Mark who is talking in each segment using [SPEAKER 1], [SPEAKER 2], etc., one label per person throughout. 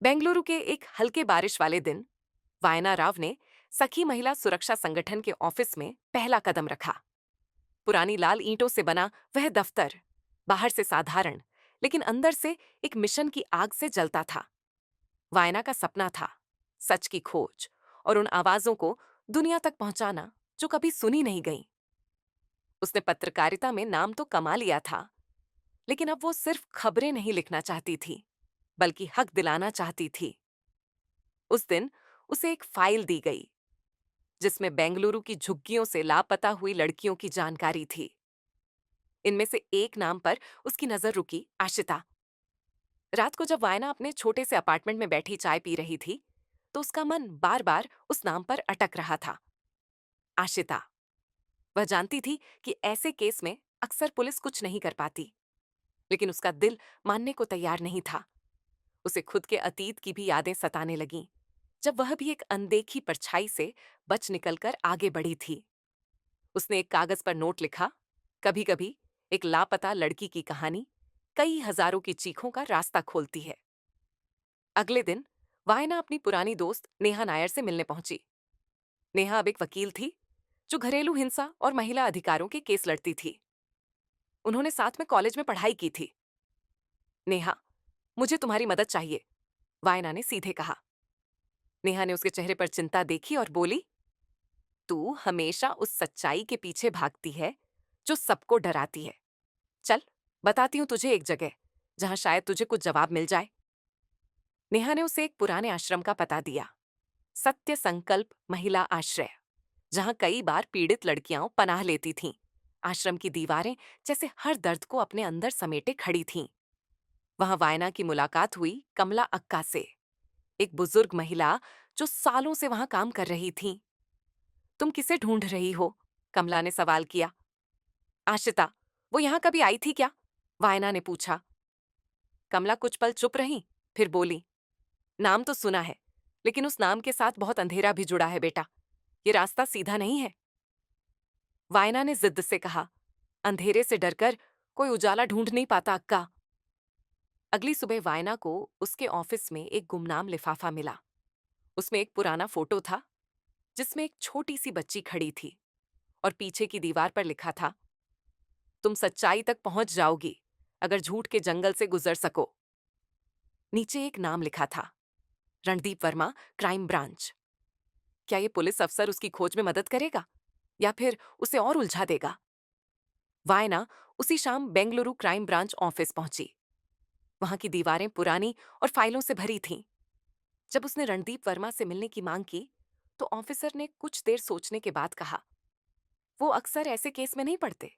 [SPEAKER 1] बेंगलुरु के एक हल्के बारिश वाले दिन वायना राव ने सखी महिला सुरक्षा संगठन के ऑफिस में पहला कदम रखा। पुरानी लाल ईंटों से बना वह दफ्तर बाहर से साधारण, लेकिन अंदर से एक मिशन की आग से जलता था। वायना का सपना था सच की खोज और उन आवाजों को दुनिया तक पहुंचाना जो कभी सुनी नहीं गई। उसने पत्रकारिता में नाम तो कमा लिया था, लेकिन अब वो सिर्फ खबरें नहीं लिखना चाहती थी, बल्कि हक दिलाना चाहती थी। उस दिन उसे एक फाइल दी गई जिसमें बेंगलुरु की झुग्गियों से लापता हुई लड़कियों की जानकारी थी। इनमें से एक नाम पर उसकी नजर रुकी, आशिता। रात को जब वायना अपने छोटे से अपार्टमेंट में बैठी चाय पी रही थी, तो उसका मन बार बार उस नाम पर अटक रहा था, आशिता। वह जानती थी कि ऐसे केस में अक्सर पुलिस कुछ नहीं कर पाती, लेकिन उसका दिल मानने को तैयार नहीं था। उसे खुद के अतीत की भी यादें सताने लगीं, जब वह भी एक अनदेखी परछाई से बच निकलकर आगे बढ़ी थी। उसने एक कागज पर नोट लिखा, कभी कभी एक लापता लड़की की कहानी कई हजारों की चीखों का रास्ता खोलती है। अगले दिन वायना अपनी पुरानी दोस्त नेहा नायर से मिलने पहुंची। नेहा अब एक वकील थी जो घरेलू हिंसा और महिला अधिकारों के केस लड़ती थी। उन्होंने साथ में कॉलेज में पढ़ाई की थी। नेहा, मुझे तुम्हारी मदद चाहिए, वायना ने सीधे कहा। नेहा ने उसके चेहरे पर चिंता देखी और बोली, तू हमेशा उस सच्चाई के पीछे भागती है जो सबको डराती है। चल, बताती हूं तुझे एक जगह जहां शायद तुझे कुछ जवाब मिल जाए। नेहा ने उसे एक पुराने आश्रम का पता दिया, सत्य संकल्प महिला आश्रय, जहां कई बार पीड़ित लड़कियां पनाह लेती थीं। आश्रम की दीवारें जैसे हर दर्द को अपने अंदर समेटे खड़ी थीं। वहां वायना की मुलाकात हुई कमला अक्का से, एक बुजुर्ग महिला जो सालों से वहां काम कर रही थी। तुम किसे ढूंढ रही हो? कमला ने सवाल किया। आशिता, वो यहां कभी आई थी क्या? वायना ने पूछा। कमला कुछ पल चुप रही, फिर बोली, नाम तो सुना है, लेकिन उस नाम के साथ बहुत अंधेरा भी जुड़ा है बेटा। ये रास्ता सीधा नहीं है। वायना ने जिद्द से कहा, अंधेरे से डरकर कोई उजाला ढूंढ नहीं पाता अक्का। अगली सुबह वायना को उसके ऑफिस में एक गुमनाम लिफाफा मिला। उसमें एक पुराना फोटो था जिसमें एक छोटी सी बच्ची खड़ी थी और पीछे की दीवार पर लिखा था, तुम सच्चाई तक पहुंच जाओगी अगर झूठ के जंगल से गुजर सको। नीचे एक नाम लिखा था, रणदीप वर्मा, क्राइम ब्रांच। क्या ये पुलिस अफसर उसकी खोज में मदद करेगा या फिर उसे और उलझा देगा? वायना उसी शाम बेंगलुरु क्राइम ब्रांच ऑफिस पहुंची। वहां की दीवारें पुरानी और फाइलों से भरी थीं। जब उसने रणदीप वर्मा से मिलने की मांग की, तो ऑफिसर ने कुछ देर सोचने के बाद कहा, वो अक्सर ऐसे केस में नहीं पड़ते।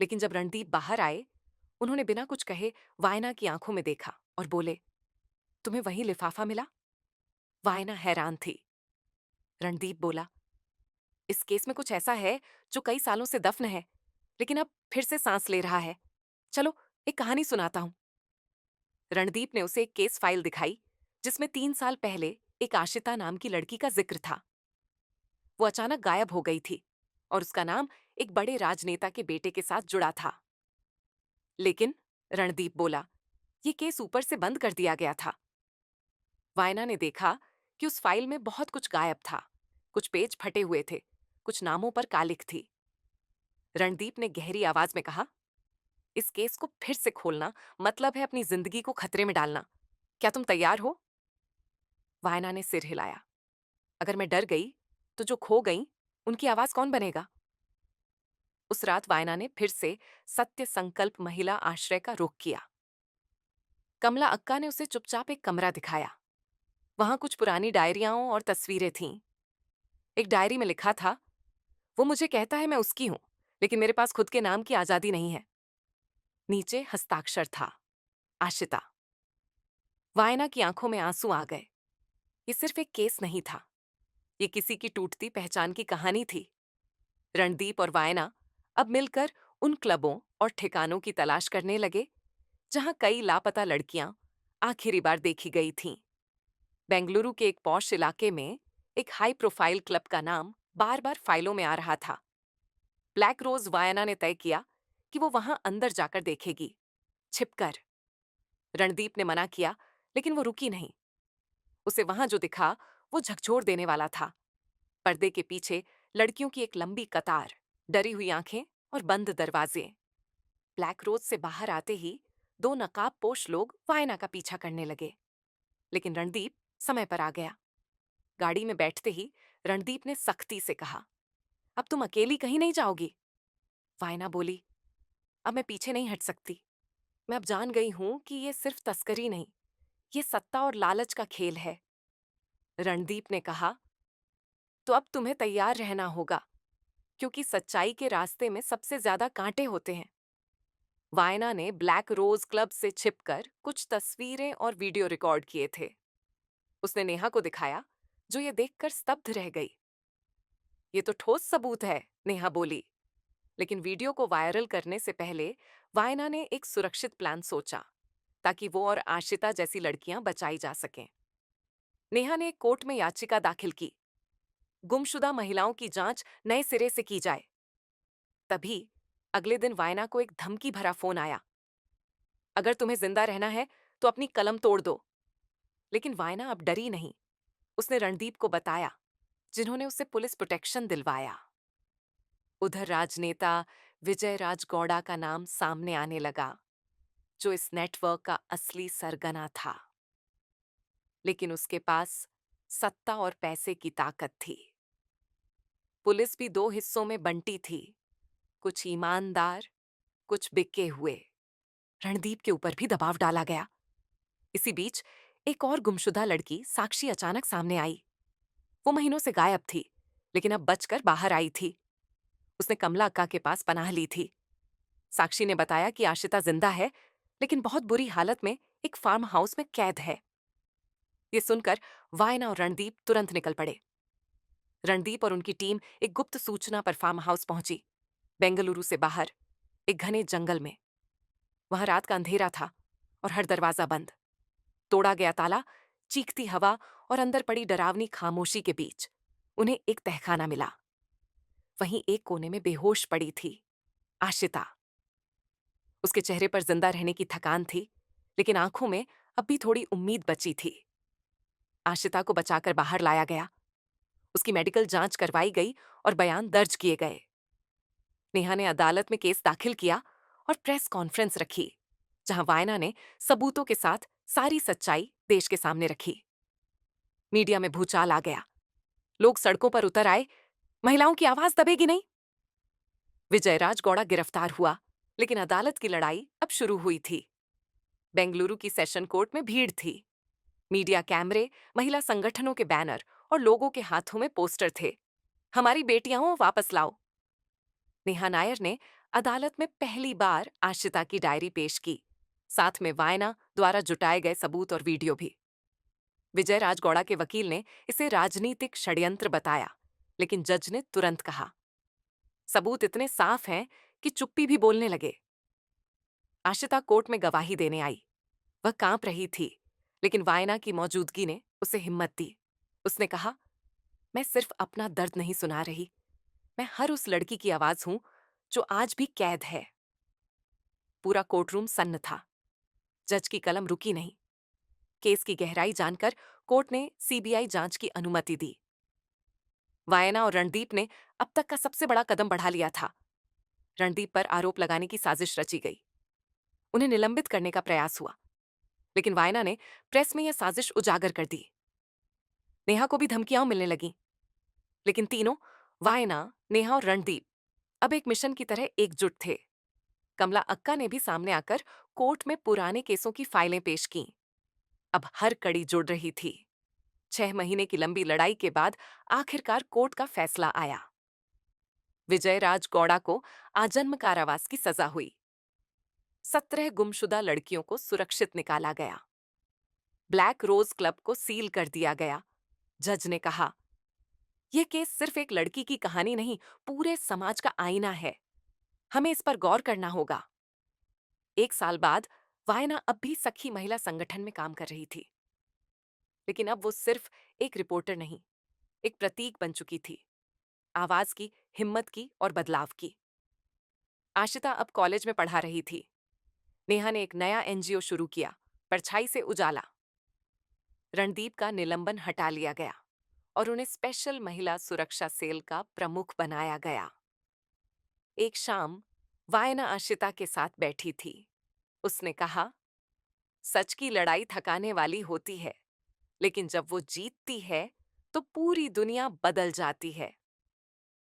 [SPEAKER 1] लेकिन जब रणदीप बाहर आए, उन्होंने बिना कुछ कहे वायना की आंखों में देखा और बोले, तुम्हें वही लिफाफा मिला? वायना हैरान थी। रणदीप बोला, इस केस में कुछ ऐसा है जो कई सालों से दफन है, लेकिन अब फिर से सांस ले रहा है। चलो, एक कहानी सुनाता हूं। रणदीप ने उसे एक केस फाइल दिखाई जिसमें 3 साल पहले एक आशिता नाम की लड़की का जिक्र था। वो अचानक गायब हो गई थी और उसका नाम एक बड़े राजनेता के बेटे के साथ जुड़ा था। लेकिन, रणदीप बोला, ये केस ऊपर से बंद कर दिया गया था। वायना ने देखा कि उस फाइल में बहुत कुछ गायब था। कुछ पेज फटे हुए थे, कुछ नामों पर कालिख थी। रणदीप ने गहरी आवाज में कहा, इस केस को फिर से खोलना मतलब है अपनी जिंदगी को खतरे में डालना। क्या तुम तैयार हो? वायना ने सिर हिलाया। अगर मैं डर गई, तो जो खो गई उनकी आवाज कौन बनेगा? उस रात वायना ने फिर से सत्य संकल्प महिला आश्रय का रुख किया। कमला अक्का ने उसे चुपचाप एक कमरा दिखाया। वहां कुछ पुरानी डायरियां और तस्वीरें थीं। एक डायरी में लिखा था, वो मुझे कहता है मैं उसकी हूं, लेकिन मेरे पास खुद के नाम की आजादी नहीं है। नीचे हस्ताक्षर था, आशिता। वायना की आंखों में आंसू आ गए। ये सिर्फ एक केस नहीं था, ये किसी की टूटती पहचान की कहानी थी। रणदीप और वायना अब मिलकर उन क्लबों और ठिकानों की तलाश करने लगे जहां कई लापता लड़कियां आखिरी बार देखी गई थीं। बेंगलुरु के एक पॉश इलाके में एक हाई प्रोफाइल क्लब का नाम बार बार फाइलों में आ रहा था। ब्लैक रोज वायना ने तय किया कि वो वहां अंदर जाकर देखेगी, छिपकर। रणदीप ने मना किया, लेकिन वो रुकी नहीं। उसे वहां जो दिखा वो झकझोर देने वाला था। पर्दे के पीछे लड़कियों की एक लंबी कतार, डरी हुई आंखें और बंद दरवाजे। ब्लैक रोज से बाहर आते ही दो नकाबपोश लोग वायना का पीछा करने लगे, लेकिन रणदीप समय पर आ गया। गाड़ी में बैठते ही रणदीप ने सख्ती से कहा, अब तुम अकेली कहीं नहीं जाओगी। वायना बोली, अब मैं पीछे नहीं हट सकती। मैं अब जान गई हूं कि ये सिर्फ तस्करी नहीं, ये सत्ता और लालच का खेल है। रणदीप ने कहा, तो अब तुम्हें तैयार रहना होगा, क्योंकि सच्चाई के रास्ते में सबसे ज्यादा कांटे होते हैं। वायना ने ब्लैक रोज क्लब से छिपकर कुछ तस्वीरें और वीडियो रिकॉर्ड किए थे। उसने नेहा को दिखाया, जो ये देखकर स्तब्ध रह गई। ये तो ठोस सबूत है, नेहा बोली। लेकिन वीडियो को वायरल करने से पहले वायना ने एक सुरक्षित प्लान सोचा, ताकि वो और आशिता जैसी लड़कियां बचाई जा सकें। नेहा ने एक कोर्ट में याचिका दाखिल की, गुमशुदा महिलाओं की जांच नए सिरे से की जाए। तभी अगले दिन वायना को एक धमकी भरा फोन आया, अगर तुम्हें जिंदा रहना है तो अपनी कलम तोड़ दो। लेकिन वायना अब डरी नहीं। उसने रणदीप को बताया, जिन्होंने उसे पुलिस प्रोटेक्शन दिलवाया। उधर राजनेता विजय राज गौड़ा का नाम सामने आने लगा, जो इस नेटवर्क का असली सरगना था। लेकिन उसके पास सत्ता और पैसे की ताकत थी। पुलिस भी दो हिस्सों में बंटी थी, कुछ ईमानदार, कुछ बिके हुए। रणदीप के ऊपर भी दबाव डाला गया। इसी बीच एक और गुमशुदा लड़की साक्षी अचानक सामने आई। वो महीनों से गायब थी, लेकिन अब बचकर बाहर आई थी। उसने कमला अक्का के पास पनाह ली थी। साक्षी ने बताया कि आशिता जिंदा है, लेकिन बहुत बुरी हालत में एक फार्म हाउस में कैद है। ये सुनकर वायना और रणदीप तुरंत निकल पड़े। रणदीप और उनकी टीम एक गुप्त सूचना पर फार्म हाउस पहुंची, बेंगलुरु से बाहर एक घने जंगल में। वहां रात का अंधेरा था और हर दरवाजा बंद। तोड़ा गया ताला, चीखती हवा और अंदर पड़ी डरावनी खामोशी के बीच उन्हें एक तहखाना मिला। वहीं एक कोने में बेहोश पड़ी थी आशिता। उसके चेहरे पर जिंदा रहने की थकान थी, लेकिन आंखों में अब भी थोड़ी उम्मीद बची थी। आशिता को बचाकर बाहर लाया गया। उसकी मेडिकल जांच करवाई गई और बयान दर्ज किए गए। नेहा ने अदालत में केस दाखिल किया और प्रेस कॉन्फ्रेंस रखी, जहां वायना ने सबूतों के साथ सारी सच्चाई देश के सामने रखी। मीडिया में भूचाल आ गया। लोग सड़कों पर उतर आए, महिलाओं की आवाज दबेगी नहीं। विजयराज गौड़ा गिरफ्तार हुआ, लेकिन अदालत की लड़ाई अब शुरू हुई थी। बेंगलुरु की सेशन कोर्ट में भीड़ थी। मीडिया कैमरे, महिला संगठनों के बैनर और लोगों के हाथों में पोस्टर थे, हमारी बेटियां वापस लाओ। नेहा नायर ने अदालत में पहली बार आशिता की डायरी पेश की, साथ में वायना द्वारा जुटाए गए सबूत और वीडियो भी। विजय राजगौड़ा के वकील ने इसे राजनीतिक षड्यंत्र बताया, लेकिन जज ने तुरंत कहा, सबूत इतने साफ हैं कि चुप्पी भी बोलने लगे। आशिता कोर्ट में गवाही देने आई। वह कांप रही थी, लेकिन वायना की मौजूदगी ने उसे हिम्मत दी। उसने कहा, मैं सिर्फ अपना दर्द नहीं सुना रही, मैं हर उस लड़की की आवाज हूं जो आज भी कैद है। पूरा कोर्टरूम सन्न था। जज की कलम रुकी नहीं। केस की गहराई जानकर कोर्ट ने सीबीआई जांच की अनुमति दी। वायना और रणदीप ने अब तक का सबसे बड़ा कदम बढ़ा लिया था। रणदीप पर आरोप लगाने की साजिश रची गई। उन्हें निलंबित करने का प्रयास हुआ, लेकिन वायना ने प्रेस में यह साजिश उजागर कर दी। नेहा को भी धमकियां मिलने लगीं, लेकिन तीनों, वायना, नेहा और रणदीप, अब एक मिशन की तरह एकजुट थे। कमला अक्का ने भी सामने आकर कोर्ट में पुराने केसों की फाइलें पेश कीं। अब हर कड़ी जुड़ रही थी। 6 महीने की लंबी लड़ाई के बाद आखिरकार कोर्ट का फैसला आया। विजय राज गौड़ा को आजन्म कारावास की सजा हुई। 17 गुमशुदा लड़कियों को सुरक्षित निकाला गया। ब्लैक रोज क्लब को सील कर दिया गया। जज ने कहा, यह केस सिर्फ एक लड़की की कहानी नहीं, पूरे समाज का आईना है। हमें इस पर गौर करना होगा। 1 साल बाद वायना अब भी सखी महिला संगठन में काम कर रही थी, लेकिन अब वो सिर्फ एक रिपोर्टर नहीं, एक प्रतीक बन चुकी थी, आवाज की, हिम्मत की और बदलाव की। आशिता अब कॉलेज में पढ़ा रही थी। नेहा ने एक नया एनजीओ शुरू किया, परछाई से उजाला। रणदीप का निलंबन हटा लिया गया और उन्हें स्पेशल महिला सुरक्षा सेल का प्रमुख बनाया गया। एक शाम वायना आशिता के साथ बैठी थी। उसने कहा, सच की लड़ाई थकाने वाली होती है, लेकिन जब वो जीतती है तो पूरी दुनिया बदल जाती है।